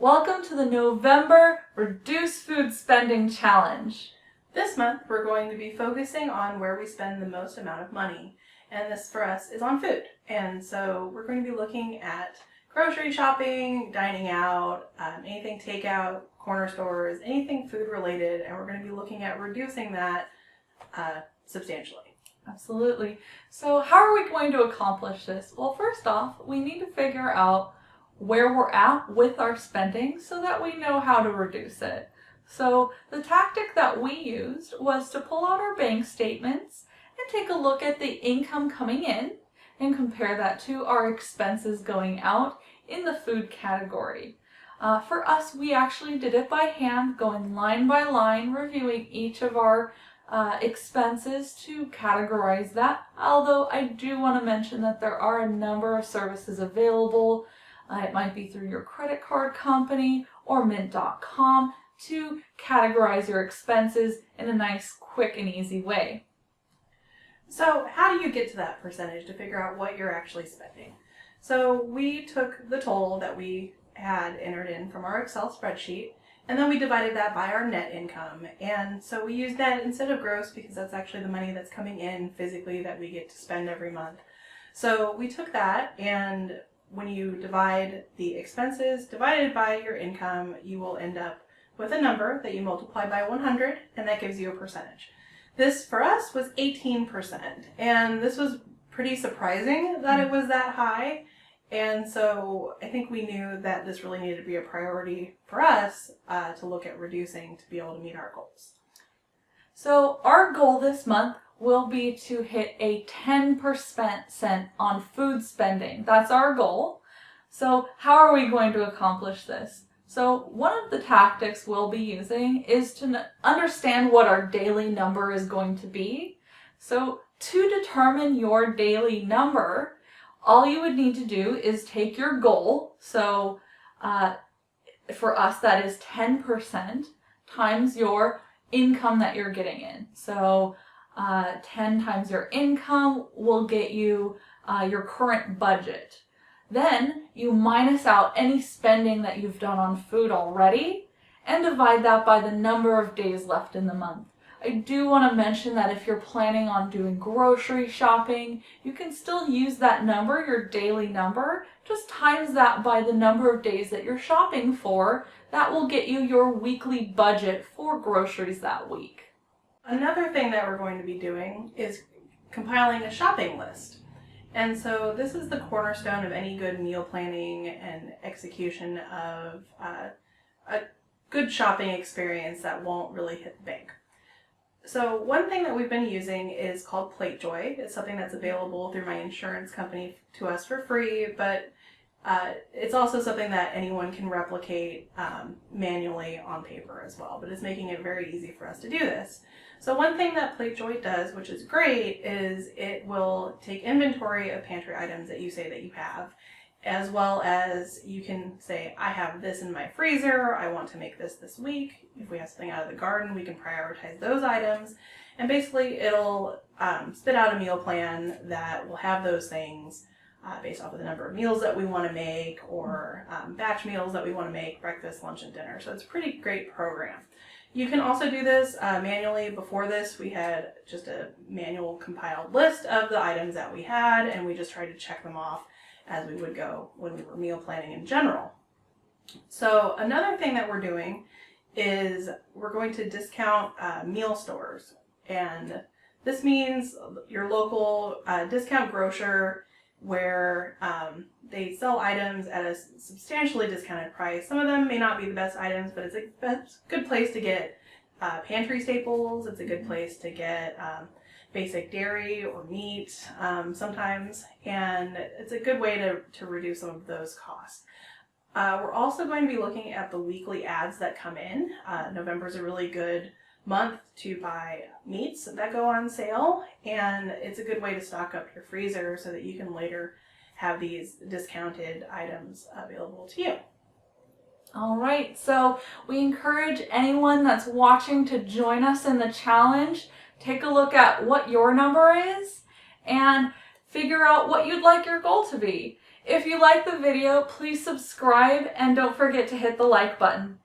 Welcome to the November Reduce Food Spending Challenge. This month we're going to be focusing on where we spend the most amount of money, and this for us is on food. And so we're going to be looking at grocery shopping, dining out, anything takeout, corner stores, anything food related, and we're going to be looking at reducing that substantially. Absolutely. So how are we going to accomplish this? Well, first off, we need to figure out where we're at with our spending so that we know how to reduce it. So the tactic that we used was to pull out our bank statements and take a look at the income coming in and compare that to our expenses going out in the food category. For us, we actually did it by hand, going line by line, reviewing each of our expenses to categorize that. Although I do want to mention that there are a number of services available. It might be through your credit card company or mint.com to categorize your expenses in a nice, quick, and easy way. So how do you get to that percentage to figure out what you're actually spending? So we took the total that we had entered in from our Excel spreadsheet, and then we divided that by our net income. And so we used net instead of gross because that's actually the money that's coming in physically that we get to spend every month. So we took that, and when you divide the expenses divided by your income, you will end up with a number that you multiply by 100, and that gives you a percentage. This for us was 18%, and this was pretty surprising that it was that high. And so I think we knew that this really needed to be a priority for us to look at reducing to be able to meet our goals. So our goal this month will be to hit a 10% on food spending. That's our goal. So how are we going to accomplish this? So one of the tactics we'll be using is to understand what our daily number is going to be. So to determine your daily number, all you would need to do is take your goal. So for us, that is 10% times your income that you're getting in. So 10 times your income will get you your current budget. Then you minus out any spending that you've done on food already and divide that by the number of days left in the month. I do want to mention that if you're planning on doing grocery shopping, you can still use that number, your daily number, just times that by the number of days that you're shopping for. That will get you your weekly budget for groceries that week. Another thing that we're going to be doing is compiling a shopping list. And so this is the cornerstone of any good meal planning and execution of a good shopping experience that won't really hit the bank. So one thing that we've been using is called PlateJoy. It's something that's available through my insurance company to us for free, but it's also something that anyone can replicate manually on paper as well, but it's making it very easy for us to do this. So one thing that PlateJoy does, which is great, is it will take inventory of pantry items that you say that you have, as well as you can say, I have this in my freezer, I want to make this week. If we have something out of the garden, we can prioritize those items. And basically it'll spit out a meal plan that will have those things based off of the number of meals that we want to make, or batch meals that we want to make, breakfast, lunch, and dinner. So it's a pretty great program. You can also do this manually. Before this, we had just a manual compiled list of the items that we had, and we just tried to check them off as we would go when we were meal planning in general. So another thing that we're doing is we're going to discount meal stores. And this means your local discount grocer where they sell items at a substantially discounted price. Some of them may not be the best items, but it's a good place to get pantry staples. It's a good place to get basic dairy or meat sometimes, and it's a good way to reduce some of those costs. We're also going to be looking at the weekly ads that come in. November is a really good month to buy meats that go on sale, and it's a good way to stock up your freezer so that you can later have these discounted items available to you. All right, so we encourage anyone that's watching to join us in the challenge. Take a look at what your number is and figure out what you'd like your goal to be. If you like the video, please subscribe and don't forget to hit the like button.